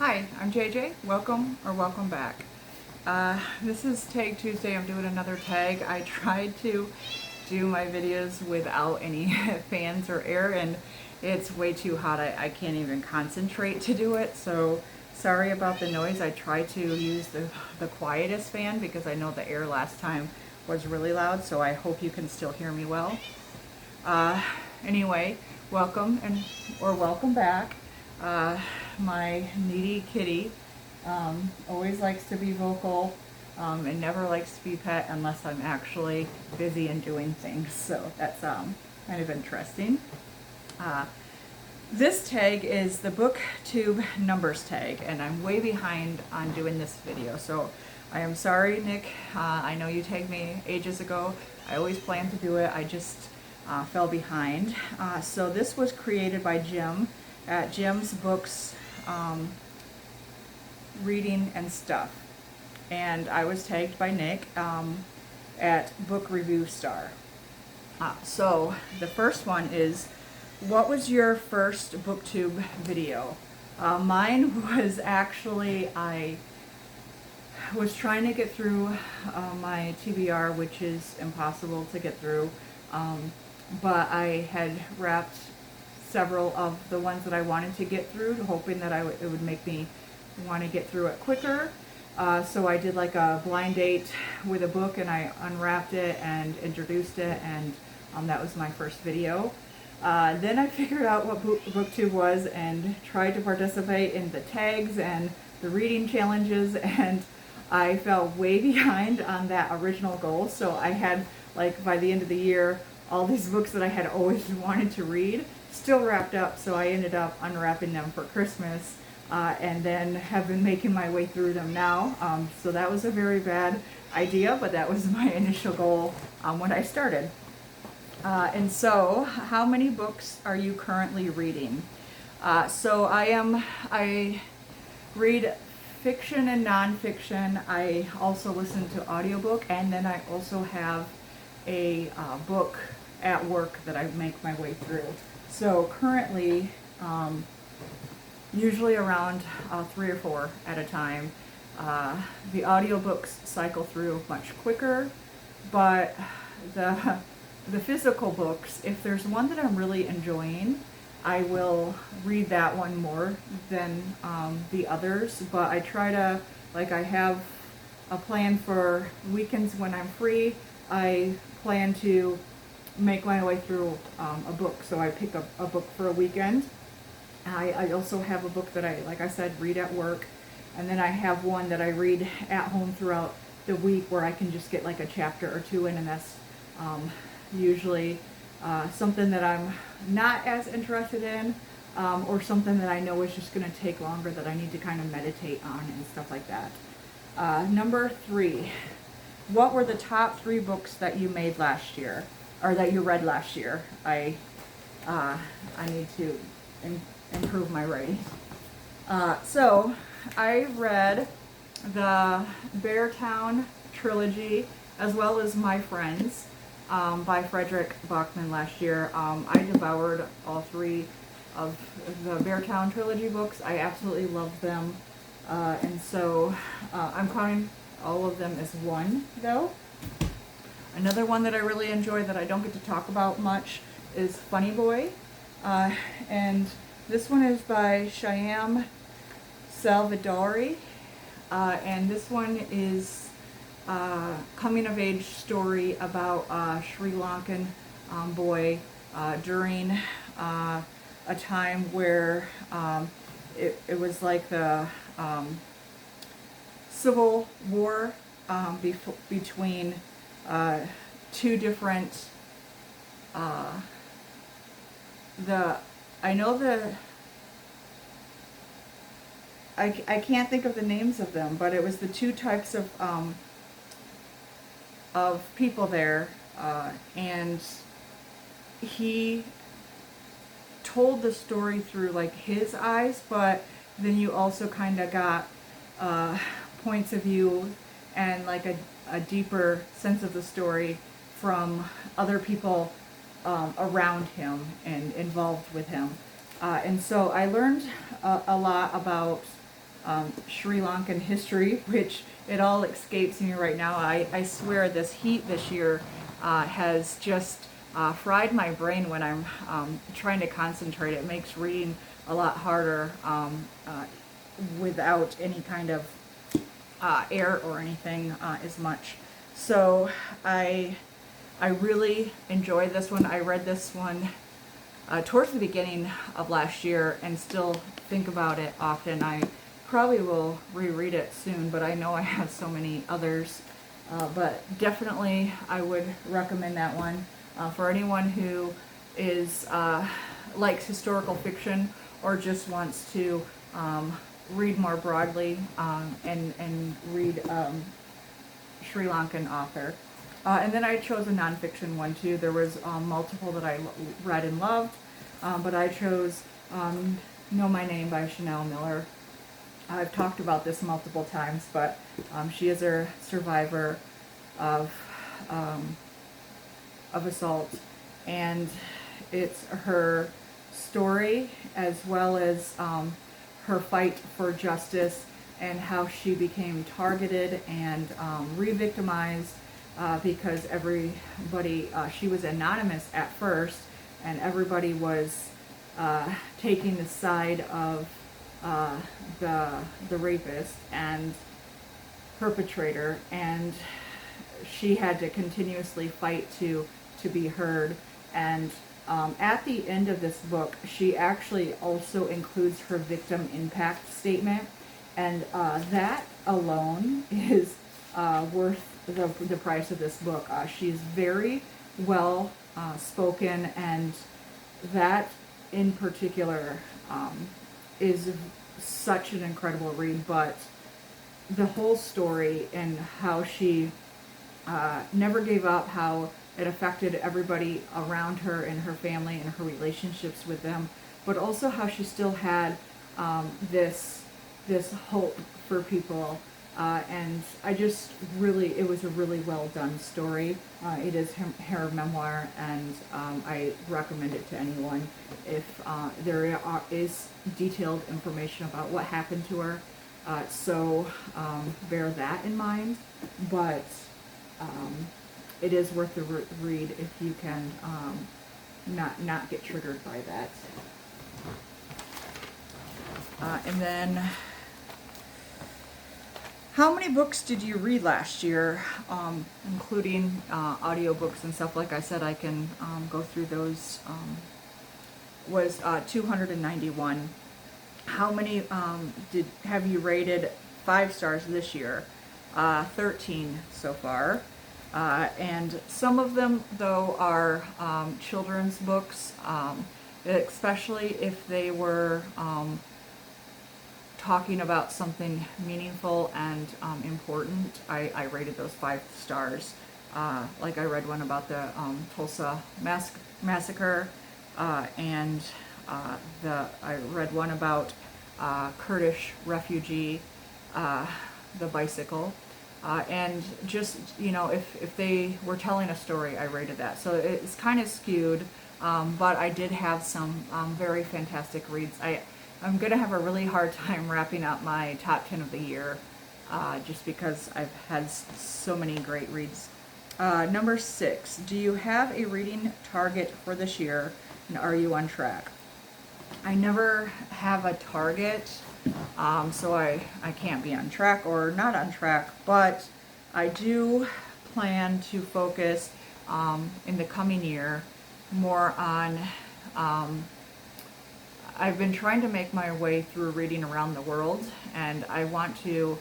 Hi, I'm JJ. Welcome or welcome back. This is Tag Tuesday. I'm doing another tag. I tried to do my videos without any fans or air, and it's way too hot. I can't even concentrate to do it, so sorry about the noise. I tried to use the quietest fan because I know the air last time was really loud, so I hope you can still hear me well. Uh, anyway, welcome or welcome back. My needy kitty always likes to be vocal and never likes to be pet unless I'm actually busy and doing things. So that's kind of interesting. Uh, this tag is the Booktube Numbers Tag, and I'm way behind on doing this video. So I am sorry, Nick. I know you tagged me ages ago. I always planned to do it. I just fell behind. So this was created by Jim at Jim's Books, Reading and Stuff. And I was tagged by Nick at Book Review Star. So the first one is, what was your first Booktube video? Mine was actually, I was trying to get through my TBR, which is impossible to get through, but I had wrapped several of the ones that I wanted to get through, hoping that it would make me want to get through it quicker. So I did like a blind date with a book, and I unwrapped it and introduced it, and that was my first video. Then I figured out what Booktube was and tried to participate in the tags and the reading challenges, and I fell way behind on that original goal. So I had, like, by the end of the year, all these books that I had always wanted to read still wrapped up, so I ended up unwrapping them for Christmas, and then have been making my way through them now. So that was a very bad idea, but that was my initial goal when I started. And so, how many books are you currently reading? So I read fiction and nonfiction. I also listen to audiobook, and then I also have a book at work that I make my way through. So currently, usually around 3 or 4 at a time. The audiobooks cycle through much quicker, but the physical books, if there's one that I'm really enjoying, I will read that one more than the others. But I try to, like, I have a plan for weekends when I'm free. I plan to make my way through a book. So I pick up a book for a weekend. I also have a book that I, like I said, read at work. And then I have one that I read at home throughout the week where I can just get like a chapter or two in, and that's usually something that I'm not as interested in, or something that I know is just going to take longer, that I need to kind of meditate on and stuff like that. Number 3, what were the top 3 books that you made last year, or that you read last year? I need to improve my writing. So I read the Beartown trilogy as well as My Friends by Frederick Bachman last year. I devoured all 3 of the Beartown trilogy books. I absolutely love them, and so I'm counting all of them as one, though. Another one that I really enjoy that I don't get to talk about much is Funny Boy, and this one is by Shyam Salvadori, and this one is coming-of-age story about a Sri Lankan boy during a time where it was like the Civil War between 2 different, I can't think of the names of them, but it was the 2 types of people there, and he told the story through like his eyes, but then you also kind of got points of view and like a deeper sense of the story from other people around him and involved with him. And so I learned a lot about Sri Lankan history, which it all escapes me right now. I swear this heat this year has just fried my brain when I'm trying to concentrate. It makes reading a lot harder without any kind of air or anything as much. So I really enjoy this one. I read this one towards the beginning of last year and still think about it often. I probably will reread it soon, but I know I have so many others. But definitely I would recommend that one for anyone who is likes historical fiction or just wants to read more broadly and read Sri Lankan author. And then I chose a nonfiction one too. There was multiple that I read and loved, but I chose Know My Name by Chanel Miller. I've talked about this multiple times, but she is a survivor of assault, and it's her story as well as her fight for justice and how she became targeted and re-victimized because everybody, she was anonymous at first, and everybody was taking the side of the rapist and perpetrator, and she had to continuously fight to be heard. And at the end of this book, she actually also includes her victim impact statement, and that alone is worth the price of this book. She's very well spoken, and that in particular is such an incredible read. But the whole story and how she never gave up, how it affected everybody around her and her family and her relationships with them, but also how she still had this hope for people. And I just really, it was a really well done story. It is her memoir, and I recommend it to anyone. If there is detailed information about what happened to her, so bear that in mind. But it is worth the read if you can not get triggered by that. And then, how many books did you read last year, including audiobooks and stuff? Like I said, I can go through those. Was 291. How many have you rated 5 stars this year? 13 so far. And some of them, though, are children's books, especially if they were talking about something meaningful and important. I rated those 5 stars. Like I read one about the Tulsa massacre, and I read one about Kurdish refugee, the bicycle. And just, you know, if they were telling a story, I rated that. So it's kind of skewed, but I did have some very fantastic reads. I'm going to have a really hard time wrapping up my top 10 of the year, just because I've had so many great reads. Number 6, do you have a reading target for this year, and are you on track? I never have a target, so I can't be on track or not on track, but I do plan to focus in the coming year more on, I've been trying to make my way through reading around the world, and I want to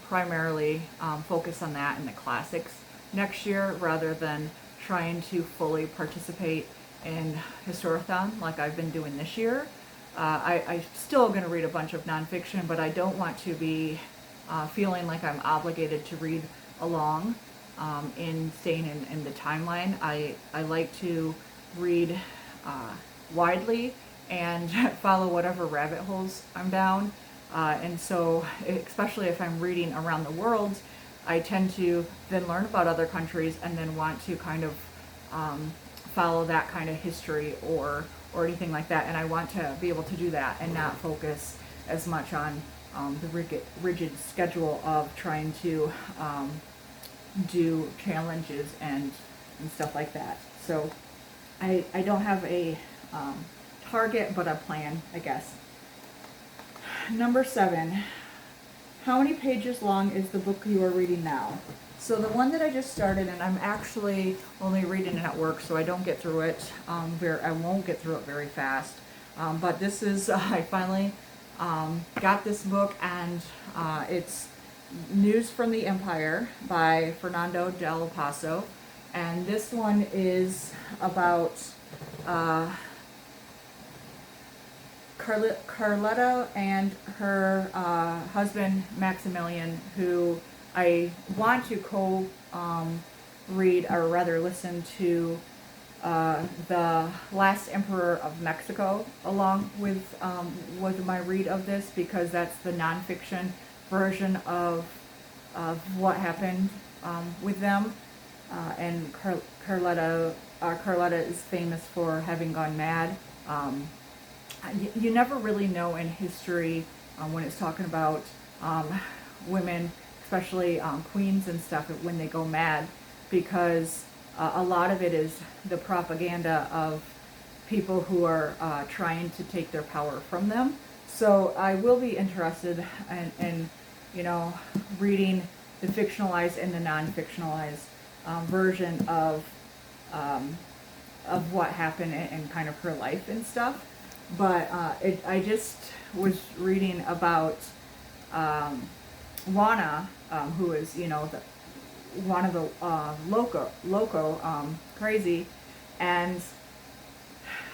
primarily focus on that in the classics next year, rather than trying to fully participate in Historathon like I've been doing this year. I'm still going to read a bunch of nonfiction, but I don't want to be feeling like I'm obligated to read along in staying in the timeline. I like to read widely and follow whatever rabbit holes I'm down. And so, especially if I'm reading around the world, I tend to then learn about other countries and then want to kind of follow that kind of history or anything like that. And I want to be able to do that and not focus as much on the rigid schedule of trying to do challenges and stuff like that. So I don't have a target, but a plan, I guess. Number 7, how many pages long is the book you are reading now? So the one that I just started, and I'm actually only reading it at work, so I don't get through it. I won't get through it very fast. But this is, I finally got this book, and it's News from the Empire by Fernando del Paso. And this one is about Carletta and her husband Maximilian, who I want to read, or rather listen to, The Last Emperor of Mexico along with my read of this, because that's the nonfiction version of what happened with them. And Carletta is famous for having gone mad. You never really know in history when it's talking about women, especially queens and stuff, when they go mad, because a lot of it is the propaganda of people who are trying to take their power from them. So I will be interested in reading the fictionalized and the non-fictionalized version of what happened and kind of her life and stuff. But I just was reading about Juana, who is one of the loco crazy, and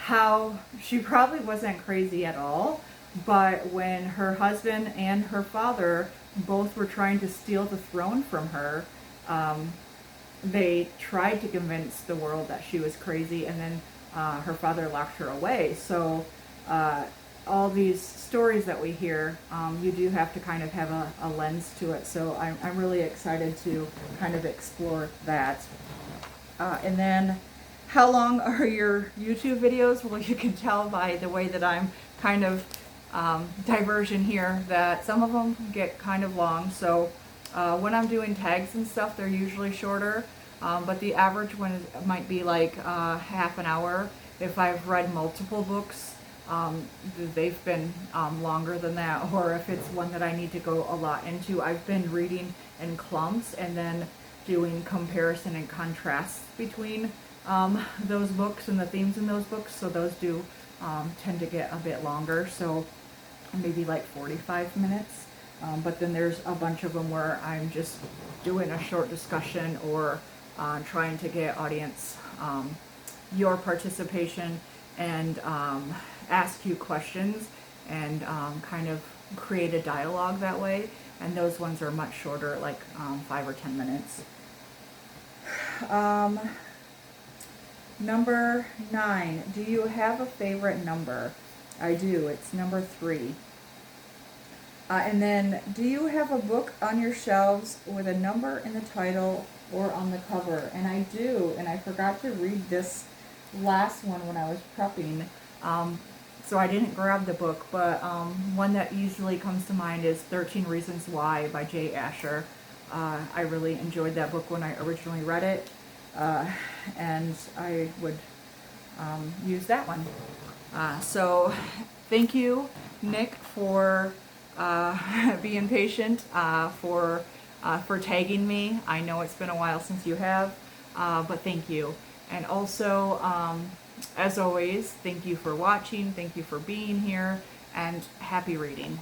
how she probably wasn't crazy at all, but when her husband and her father both were trying to steal the throne from her, they tried to convince the world that she was crazy, and then her father locked her away. So all these stories that we hear, you do have to kind of have a lens to it. So I'm really excited to kind of explore that. And then, how long are your YouTube videos? Well, you can tell by the way that I'm kind of diversion here that some of them get kind of long. So when I'm doing tags and stuff, they're usually shorter, but the average one might be like half an hour. If I've read multiple books, they've been longer than that, or if it's one that I need to go a lot into, I've been reading in clumps and then doing comparison and contrasts between those books and the themes in those books. So those do tend to get a bit longer, so maybe like 45 minutes. But then there's a bunch of them where I'm just doing a short discussion or trying to get audience your participation and ask you questions and kind of create a dialogue that way. And those ones are much shorter, like 5 or 10 minutes. Number 9, do you have a favorite number? I do, it's number 3. And then, do you have a book on your shelves with a number in the title or on the cover? And I do, and I forgot to read this last one when I was prepping, so I didn't grab the book, but one that easily comes to mind is 13 Reasons Why by Jay Asher. I really enjoyed that book when I originally read it, and I would use that one. So thank you, Nick, for being patient, for tagging me. I know it's been a while since you have, but thank you. And also, as always, thank you for watching, thank you for being here, and happy reading.